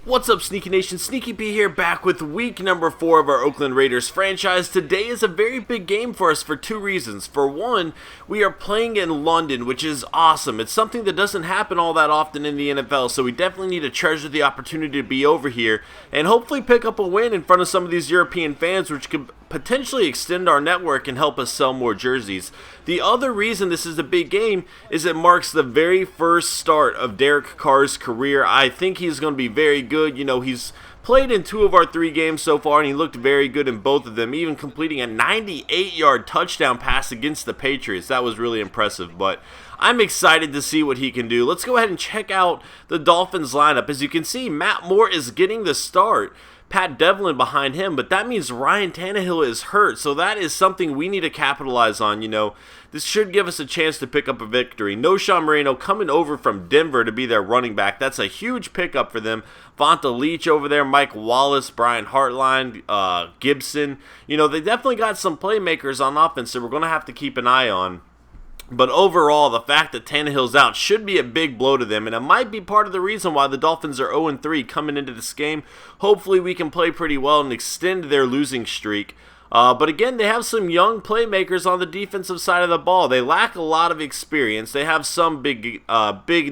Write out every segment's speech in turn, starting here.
What's up, Sneaky Nation? Sneaky P here, back with week number 4 of our Oakland Raiders franchise. Today is a very big game for us for two reasons. For one, we are playing in London, which is awesome. It's something that doesn't happen all that often in the NFL, so we definitely need to treasure the opportunity to be over here and hopefully pick up a win in front of some of these European fans, which could potentially extend our network and help us sell more jerseys. The other reason this is a big game is it marks the very first start of Derek Carr's career. I think he's going to be very good. You know, he's played in 2 of our 3 games so far, and he looked very good in both of them, even completing a 98-yard touchdown pass against the Patriots. That was really impressive, but I'm excited to see what he can do. Let's go ahead and check out the Dolphins lineup. As you can see, Matt Moore is getting the start. Pat Devlin behind him, but that means Ryan Tannehill is hurt, so that is something we need to capitalize on. You know, this should give us a chance to pick up a victory. Knowshon Moreno coming over from Denver to be their running back. That's a huge pickup for them. Vonta Leach over there, Mike Wallace, Brian Hartline, Gibson. You know, they definitely got some playmakers on offense that we're going to have to keep an eye on. But overall, the fact that Tannehill's out should be a big blow to them, and it might be part of the reason why the Dolphins are 0-3 coming into this game. Hopefully we can play pretty well and extend their losing streak. But again, they have some young playmakers on the defensive side of the ball. They lack a lot of experience. They have some big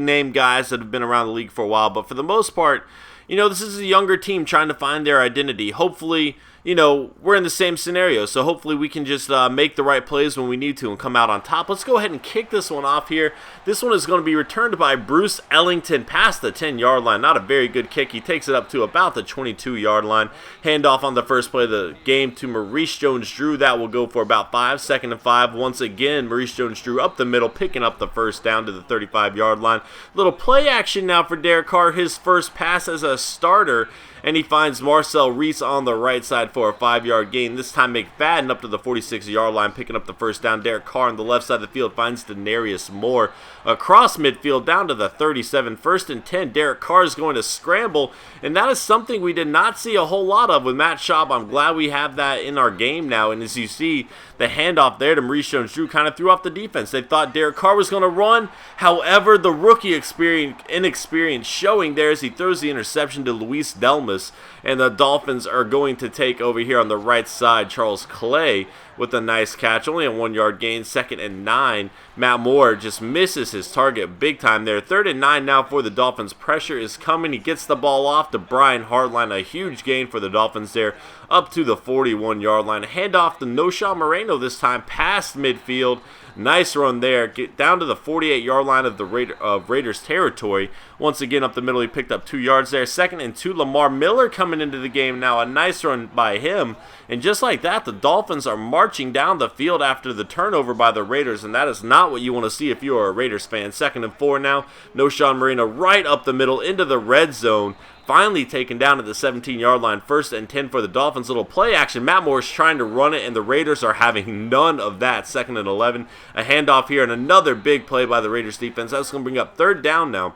name guys that have been around the league for a while, but for the most part, you know, this is a younger team trying to find their identity. Hopefully, you know, we're in the same scenario, so hopefully we can just make the right plays when we need to and come out on top. Let's go ahead and kick this one off here. This one is going to be returned by Bruce Ellington past the 10-yard line. Not a very good kick. He takes it up to about the 22-yard line. Handoff on the first play of the game to Maurice Jones-Drew. That will go for about 5. 2nd and 5. Once again, Maurice Jones-Drew up the middle, picking up the first down to the 35-yard line. Little play action now for Derek Carr. His first pass as a starter, and he finds Marcel Reese on the right side for a 5-yard gain. This time McFadden up to the 46-yard line, picking up the first down. Derek Carr on the left side of the field finds Denarius Moore across midfield down to the 37. 1st and 10. Derek Carr is going to scramble, and that is something we did not see a whole lot of with Matt Schaub. I'm glad we have that in our game now, and as you see, the handoff there to Maurice Jones-Drew kind of threw off the defense. They thought Derek Carr was going to run. However, the rookie inexperience showing there as he throws the interception to Luis Delmas, and the Dolphins are going to take over here on the right side Charles Clay with a nice catch. Only a 1-yard gain. 2nd and 9. Matt Moore just misses his target big time there. 3rd and 9 now for the Dolphins. Pressure is coming. He gets the ball off to Brian Hartline. A huge gain for the Dolphins there up to the 41-yard line. Handoff to Knowshon Moreno this time past midfield. Nice run there. Get down to the 48-yard line of the Raiders territory. Once again up the middle, he picked up 2 yards there. 2nd and 2. Lamar Miller coming into the game now. A nice run by him. And just like that, the Dolphins are marching down the field after the turnover by the Raiders, and that is not what you want to see if you are a Raiders fan. 2nd and 4 now. Knowshon Moreno right up the middle into the red zone. Finally taken down at the 17-yard line. 1st and 10 for the Dolphins. Little play action. Matt Moore is trying to run it, and the Raiders are having none of that. 2nd and 11. A handoff here, and another big play by the Raiders defense. That's going to bring up 3rd down now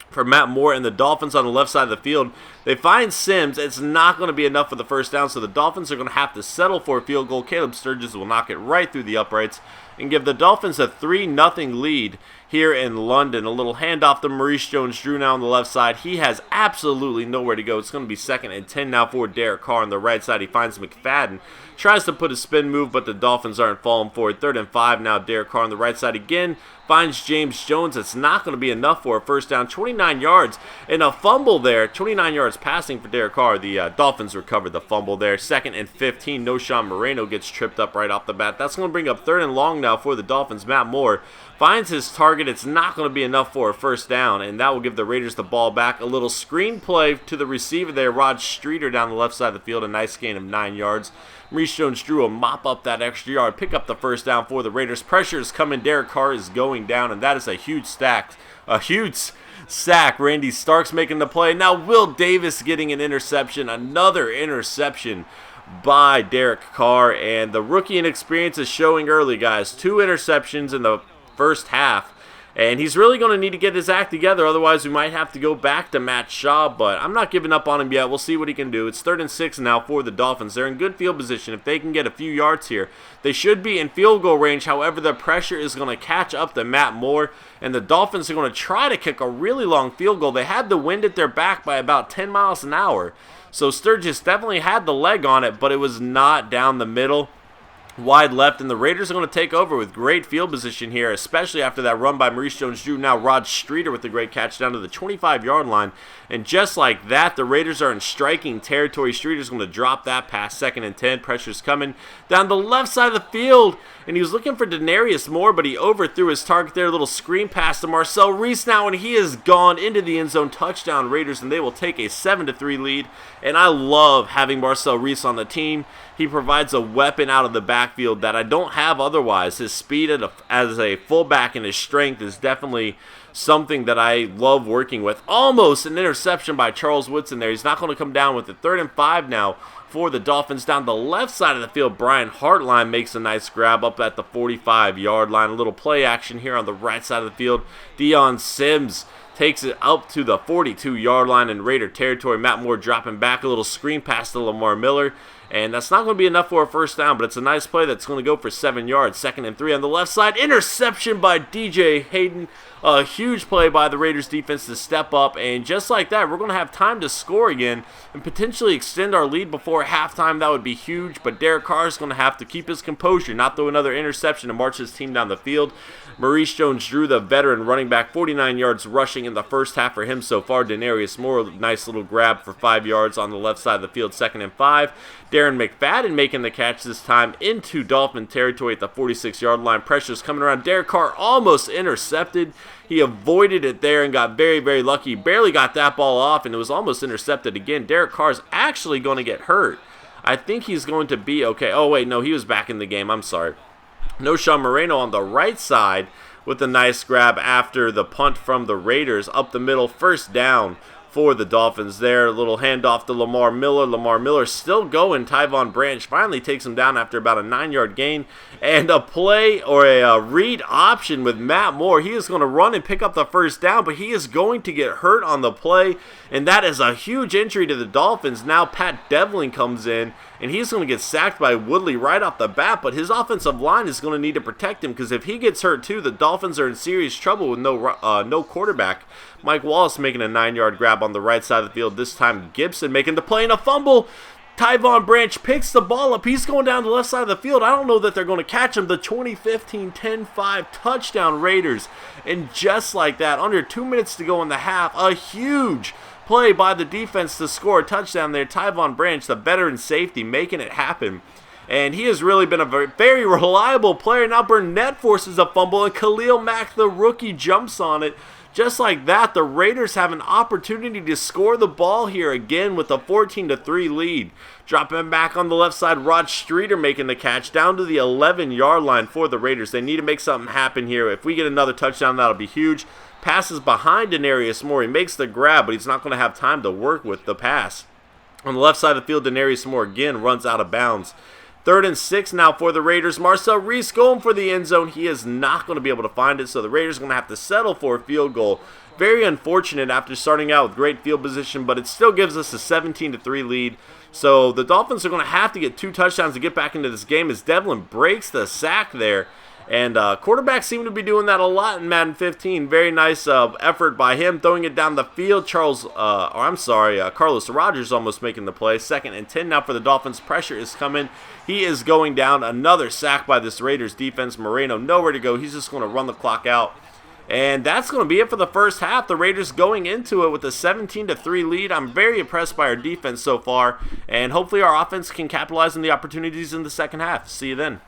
for Matt Moore and the Dolphins on the left side of the field. They find Sims. It's not going to be enough for the first down, so the Dolphins are going to have to settle for a field goal. Caleb Sturgis will knock it right through the uprights and give the Dolphins a 3-0 lead here in London. A little handoff to Maurice Jones-Drew now on the left side. He has absolutely nowhere to go. It's going to be 2nd and 10 now for Derek Carr on the right side. He finds McFadden. Tries to put a spin move, but the Dolphins aren't falling for it. 3rd and 5 now. Derek Carr on the right side again. Finds James Jones. It's not going to be enough for a first down. 29 yards and a fumble there. 29 yards passing for Derek Carr. The Dolphins recovered the fumble there. 2nd and 15. Knowshon Moreno gets tripped up right off the bat. That's going to bring up 3rd and long now for the Dolphins. Matt Moore finds his target. It's not going to be enough for a first down, and that will give the Raiders the ball back. A little screen play to the receiver there, Rod Streeter down the left side of the field. A nice gain of 9 yards. Maurice Jones-Drew will mop up that extra yard, pick up the first down for the Raiders. Pressure is coming. Derek Carr is going down, and that is a huge sack. Randy Starks making the play. Now Will Davis getting an interception. Another interception by Derek Carr, and the rookie inexperience is showing early, guys. 2 interceptions in the first half. And he's really going to need to get his act together, otherwise we might have to go back to Matt Shaw, but I'm not giving up on him yet. We'll see what he can do. It's 3rd and 6 now for the Dolphins. They're in good field position. If they can get a few yards here, they should be in field goal range. However, the pressure is going to catch up to Matt Moore, and the Dolphins are going to try to kick a really long field goal. They had the wind at their back by about 10 miles an hour, so Sturgis definitely had the leg on it, but it was not down the middle. Wide left, and the Raiders are going to take over with great field position here, especially after that run by Maurice Jones-Drew. Now Rod Streeter with a great catch down to the 25-yard line, and just like that, the Raiders are in striking territory. Streeter's going to drop that pass, 2nd and 10. Pressure's coming down the left side of the field, and he was looking for Denarius Moore, but he overthrew his target there. A little screen pass to Marcel Reese now, and he is gone into the end zone. Touchdown Raiders, and they will take a 7-3 lead, and I love having Marcel Reese on the team. He provides a weapon out of the backfield that I don't have otherwise. His speed as a fullback and his strength is definitely something that I love working with. Almost an interception by Charles Woodson there. He's not going to come down with it. 3rd and 5 now for the Dolphins. Down the left side of the field, Brian Hartline makes a nice grab up at the 45-yard line. A little play action here on the right side of the field. Deion Sims takes it up to the 42-yard line in Raider territory. Matt Moore dropping back, a little screen pass to Lamar Miller. And that's not going to be enough for a first down, but it's a nice play that's going to go for 7 yards. 2nd and 3 on the left side. Interception by DJ Hayden. A huge play by the Raiders defense to step up. And just like that, we're going to have time to score again and potentially extend our lead before halftime. That would be huge, but Derek Carr is going to have to keep his composure, not throw another interception and march his team down the field. Maurice Jones-Drew, the veteran running back, 49 yards rushing in the first half for him so far. Denarius Moore, nice little grab for 5 yards on the left side of the field. 2nd and 5. Darren McFadden making the catch this time into Dolphin territory at the 46-yard line. Pressure's coming around. Derek Carr almost intercepted. He avoided it there and got very, very lucky. Barely got that ball off, and it was almost intercepted again. Derek Carr's actually going to get hurt. I think he's going to be okay. Oh, wait, no, he was back in the game. I'm sorry. Noshawn Moreno on the right side with a nice grab after the punt from the Raiders. Up the middle, first down for the Dolphins there. A little handoff to Lamar Miller. Lamar Miller still going. Tyvon Branch finally takes him down after about a 9-yard gain. And a play or a read option with Matt Moore. He is going to run and pick up the first down, but he is going to get hurt on the play. And that is a huge injury to the Dolphins. Now Pat Devlin comes in, and he's going to get sacked by Woodley right off the bat. But his offensive line is going to need to protect him, because if he gets hurt too, the Dolphins are in serious trouble with no quarterback. Mike Wallace making a 9-yard grab on the right side of the field. This time Gibson making the play and a fumble. Tyvon Branch picks the ball up. He's going down the left side of the field. I don't know that they're going to catch him. The 2015 10-5 touchdown Raiders. And just like that, under 2 minutes to go in the half, a huge play by the defense to score a touchdown there. Tyvon Branch, the veteran safety, making it happen. And he has really been a very reliable player. Now Burnett forces a fumble, and Khalil Mack, the rookie, jumps on it. Just like that, the Raiders have an opportunity to score the ball here again with a 14-3 lead. Dropping back on the left side, Rod Streeter making the catch down to the 11-yard line for the Raiders. They need to make something happen here. If we get another touchdown, that'll be huge. Passes behind Denarius Moore. He makes the grab, but he's not going to have time to work with the pass. On the left side of the field, Denarius Moore again runs out of bounds. 3rd and 6 now for the Raiders. Marcel Reese going for the end zone. He is not going to be able to find it, so the Raiders are going to have to settle for a field goal. Very unfortunate after starting out with great field position, but it still gives us a 17-3 lead. So the Dolphins are going to have to get 2 touchdowns to get back into this game as Devlin breaks the sack there. And quarterbacks seem to be doing that a lot in Madden 15. Very nice effort by him, throwing it down the field. Carlos Rogers almost making the play. 2nd and 10 now for the Dolphins. Pressure is coming. He is going down. Another sack by this Raiders defense. Moreno nowhere to go. He's just going to run the clock out. And that's going to be it for the first half. The Raiders going into it with a 17-3 lead. I'm very impressed by our defense so far. And hopefully our offense can capitalize on the opportunities in the second half. See you then.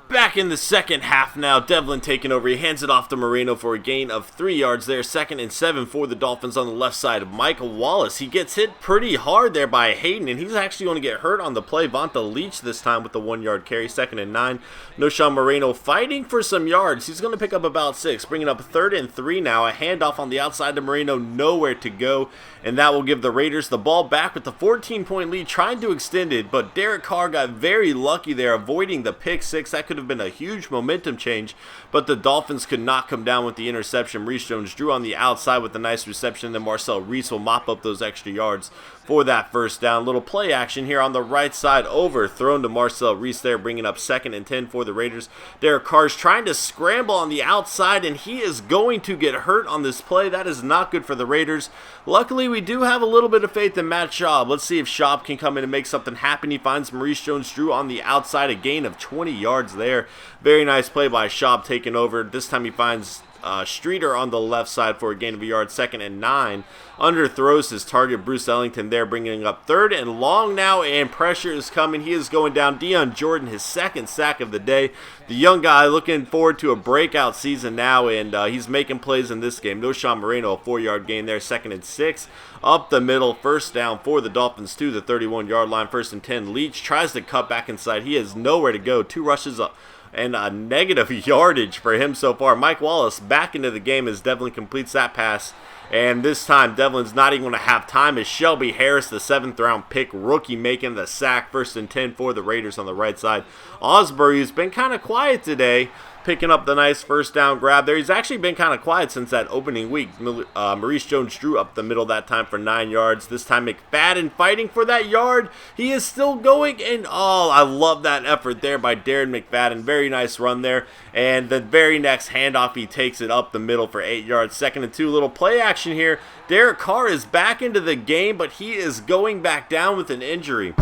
Back in the second half now, Devlin taking over. He hands it off to Moreno for a gain of 3 yards there. 2nd and 7 for the Dolphins on the left side. Michael Wallace, he gets hit pretty hard there by Hayden, and he's actually going to get hurt on the play. Vonta Leach this time with the 1-yard carry. 2nd and 9. Noshawn Moreno fighting for some yards. He's going to pick up about 6, bringing up 3rd and 3 now. A handoff on the outside to Moreno, nowhere to go, and that will give the Raiders the ball back with the 14-point lead, trying to extend it, but Derek Carr got very lucky there, avoiding the pick 6. That could have have been a huge momentum change, but the Dolphins could not come down with the interception. Maurice Jones-Drew on the outside with a nice reception, and then Marcel Reese will mop up those extra yards for that first down. Little play action here on the right side, overthrown to Marcel Reese there, bringing up 2nd and 10 for the Raiders. Derek Carr's trying to scramble on the outside, and he is going to get hurt on this play. That is not good for the Raiders. Luckily, we do have a little bit of faith in Matt Schaub. Let's see if Schaub can come in and make something happen. He finds Maurice Jones-Drew on the outside, a gain of 20 yards there. Very nice play by Schaub taking over. This time he finds Streeter on the left side for a gain of a yard, 2nd and 9. Underthrows his target, Bruce Ellington there, bringing up 3rd and long now, and pressure is coming. He is going down. Dion Jordan, his 2nd sack of the day. The young guy looking forward to a breakout season now, and he's making plays in this game. Noshawn Moreno, a 4-yard gain there, 2nd and 6. Up the middle, first down for the Dolphins to the 31-yard line, 1st and 10. Leach tries to cut back inside. He has nowhere to go. 2 rushes up and a negative yardage for him so far. Mike Wallace back into the game as Devlin completes that pass. And this time, Devlin's not even going to have time as Shelby Harris, the 7th-round pick rookie, making the sack. 1st and 10 for the Raiders on the right side. Osbury's been kind of quiet today, picking up the nice first down grab there. He's actually been kind of quiet since that opening week. Maurice Jones-Drew up the middle that time for 9 yards. This time McFadden fighting for that yard. He is still going, and oh, I love that effort there by Darren McFadden. Very nice run there. And the very next handoff, he takes it up the middle for 8 yards. 2nd and 2, little play action here. Derek Carr is back into the game, but he is going back down with an injury.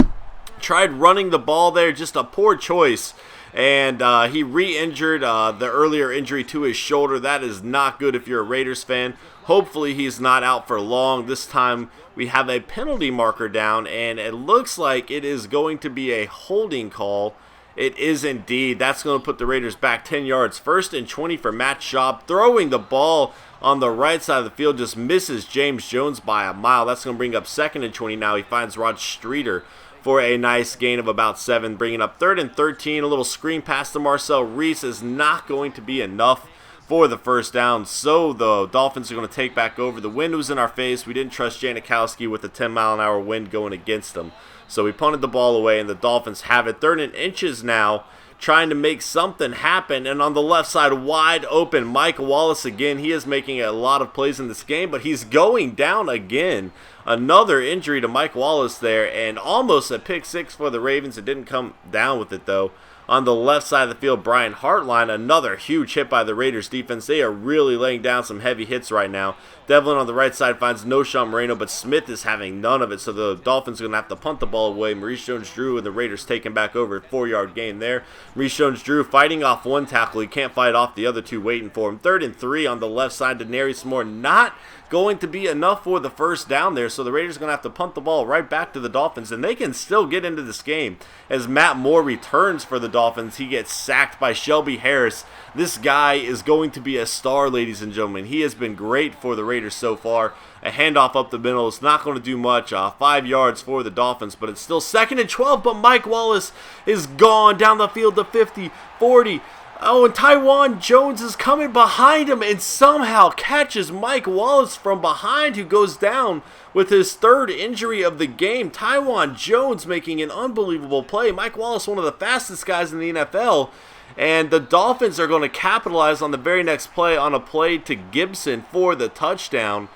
Tried running the ball there, just a poor choice. And he re-injured the earlier injury to his shoulder. That is not good if you're a Raiders fan. Hopefully he's not out for long. This time we have a penalty marker down, and it looks like it is going to be a holding call. It is indeed. That's going to put the Raiders back 10 yards. 1st and 20 for Matt Schaub. Throwing the ball on the right side of the field, just misses James Jones by a mile. That's going to bring up 2nd and 20 now. He finds Rod Streeter for a nice gain of about 7, bringing up 3rd and 13. A little screen pass to Marcel Reese is not going to be enough for the first down. So the Dolphins are going to take back over. The wind was in our face. We didn't trust Janikowski with a 10-mile-an-hour wind going against them. So we punted the ball away, and the Dolphins have it. 3rd and inches now, trying to make something happen. And on the left side, wide open, Mike Wallace again. He is making a lot of plays in this game, but he's going down again. Another injury to Mike Wallace there, and almost a pick 6 for the Ravens. It didn't come down with it, though. On the left side of the field, Brian Hartline, another huge hit by the Raiders defense. They are really laying down some heavy hits right now. Devlin on the right side finds Noshawn Moreno, but Smith is having none of it, so the Dolphins are going to have to punt the ball away. Maurice Jones-Drew and the Raiders taking back over. 4-yard gain there. Maurice Jones-Drew fighting off one tackle. He can't fight off the other two waiting for him. 3rd and 3 on the left side to Denarius Moore. Not going to be enough for the first down there, so the Raiders are going to have to punt the ball right back to the Dolphins, and they can still get into this game. As Matt Moore returns for the Dolphins, he gets sacked by Shelby Harris. This guy is going to be a star, ladies and gentlemen. He has been great for the Raiders so far. A handoff up the middle is not going to do much. 5 yards for the Dolphins, but it's still 2nd and 12, but Mike Wallace is gone down the field to 50, 40. Oh, and Taiwan Jones is coming behind him and somehow catches Mike Wallace from behind, who goes down with his 3rd injury of the game. Taiwan Jones making an unbelievable play. Mike Wallace, one of the fastest guys in the NFL. And the Dolphins are going to capitalize on the very next play on a play to Gibson for the touchdown.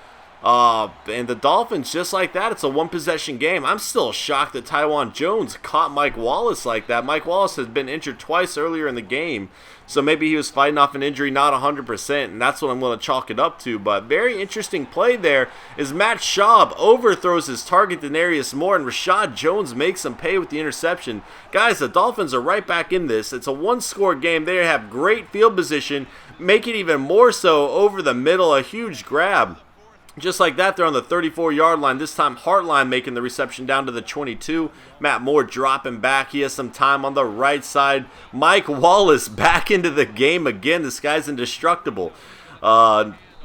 And the Dolphins, just like that, it's a one-possession game. I'm still shocked that Taiwan Jones caught Mike Wallace like that. Mike Wallace has been injured twice earlier in the game, so maybe he was fighting off an injury, not 100%, and that's what I'm going to chalk it up to. But very interesting play there is Matt Schaub overthrows his target Denarius Moore, and Rashad Jones makes him pay with the interception. Guys, the Dolphins are right back in this. It's a one-score game. They have great field position, make it even more so over the middle, a huge grab. Just like that, they're on the 34-yard line. This time, Hartline making the reception down to the 22. Matt Moore dropping back. He has some time on the right side. Mike Wallace back into the game again. This guy's indestructible.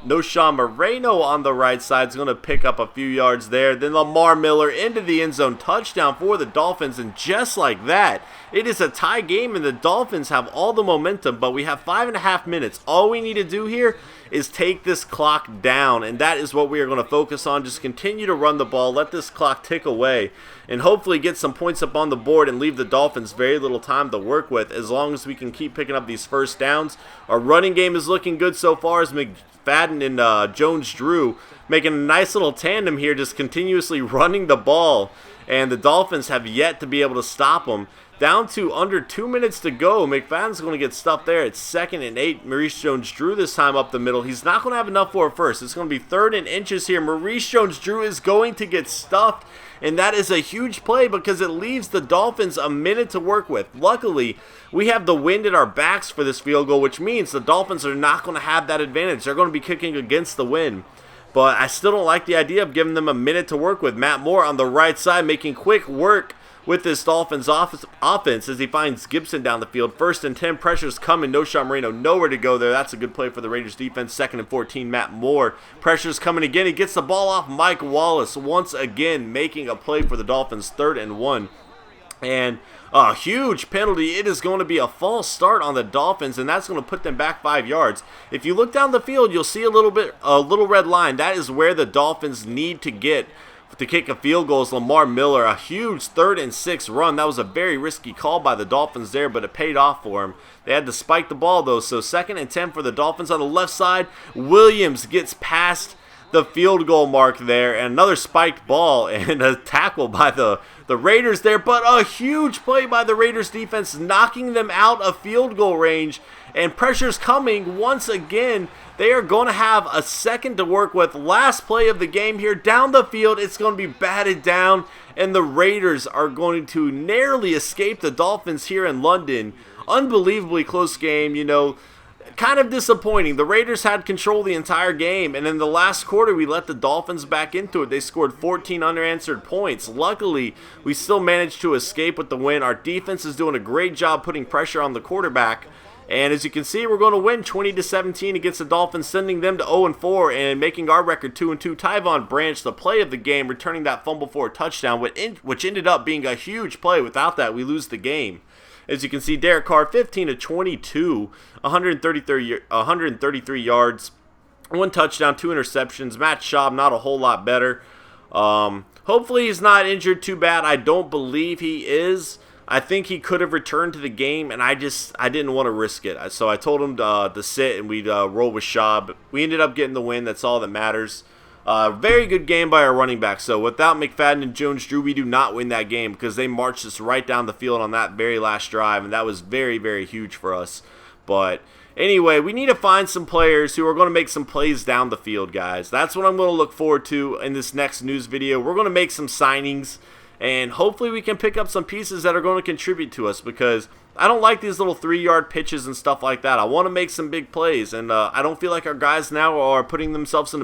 Moreno on the right side is going to pick up a few yards there. Then Lamar Miller into the end zone, touchdown for the Dolphins. And just like that, it is a tie game and the Dolphins have all the momentum, but we have 5.5 minutes. All we need to do here is take this clock down, and that is what we are going to focus on. Just continue to run the ball, let this clock tick away, and hopefully get some points up on the board and leave the Dolphins very little time to work with as long as we can keep picking up these first downs. Our running game is looking good so far as McFadden and Jones-Drew making a nice little tandem here, just continuously running the ball, and the Dolphins have yet to be able to stop them. Down to under 2 minutes to go. McFadden's going to get stuffed there. It's 2nd and 8. Maurice Jones-Drew this time up the middle. He's not going to have enough for it first. It's going to be 3rd and inches here. Maurice Jones-Drew is going to get stuffed, and that is a huge play because it leaves the Dolphins a minute to work with. Luckily, we have the wind at our backs for this field goal, which means the Dolphins are not going to have that advantage. They're going to be kicking against the wind. But I still don't like the idea of giving them a minute to work with. Matt Moore on the right side making quick work with this Dolphins offense as he finds Gibson down the field. 1st and 10, pressure's coming. Moreno nowhere to go there. That's a good play for the Raiders defense. 2nd and 14, Matt Moore. Pressure's coming again. He gets the ball off Mike Wallace once again, making a play for the Dolphins. 3rd and 1. And a huge penalty. It is going to be a false start on the Dolphins, and that's going to put them back 5 yards. If you look down the field, you'll see a little red line. That is where the Dolphins need to get to kick a field goal. Is Lamar Miller. A huge 3rd and 6 run. That was a very risky call by the Dolphins there, but it paid off for him. They had to spike the ball though, so 2nd and 10 for the Dolphins on the left side. Williams gets past the field goal mark there, and another spiked ball and a tackle by the Raiders there, but a huge play by the Raiders defense, knocking them out of field goal range, and pressure's coming once again. They are going to have a second to work with. Last play of the game here, down the field, it's going to be batted down, and the Raiders are going to narrowly escape the Dolphins here in London. Unbelievably close game, you know. Kind of disappointing. The Raiders had control the entire game, and in the last quarter, we let the Dolphins back into it. They scored 14 unanswered points. Luckily, we still managed to escape with the win. Our defense is doing a great job putting pressure on the quarterback, and as you can see, we're going to win 20-17 against the Dolphins, sending them to 0-4 and making our record 2-2. Tyvon Branch, the play of the game, returning that fumble for a touchdown, which ended up being a huge play. Without that, we lose the game. As you can see, Derek Carr, 15-22, 133 yards, 1 touchdown, 2 interceptions. Matt Schaub, not a whole lot better. Hopefully he's not injured too bad. I don't believe he is. I think he could have returned to the game, and I didn't want to risk it. So I told him to sit, and we'd roll with Schaub. We ended up getting the win. That's all that matters. Very good game by our running back. So without McFadden and Jones-Drew, we do not win that game because they marched us right down the field on that very last drive, and that was very, very huge for us. But anyway, we need to find some players who are going to make some plays down the field, guys. That's what I'm going to look forward to in this next news video. We're going to make some signings, and hopefully we can pick up some pieces that are going to contribute to us because I don't like these little 3-yard pitches and stuff like that. I want to make some big plays, and I don't feel like our guys now are putting themselves in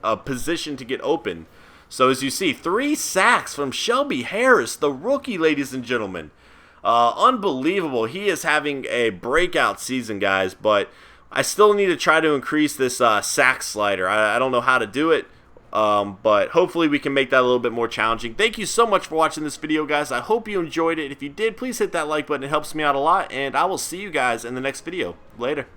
a position to get open. So as you see, 3 sacks from Shelby Harris, the rookie, ladies and gentlemen. Unbelievable. He is having a breakout season, guys, but I still need to try to increase this sack slider. I don't know how to do it. But hopefully we can make that a little bit more challenging. Thank you so much for watching this video, guys. I hope you enjoyed it. If you did, please hit that like button. It helps me out a lot, and I will see you guys in the next video. Later.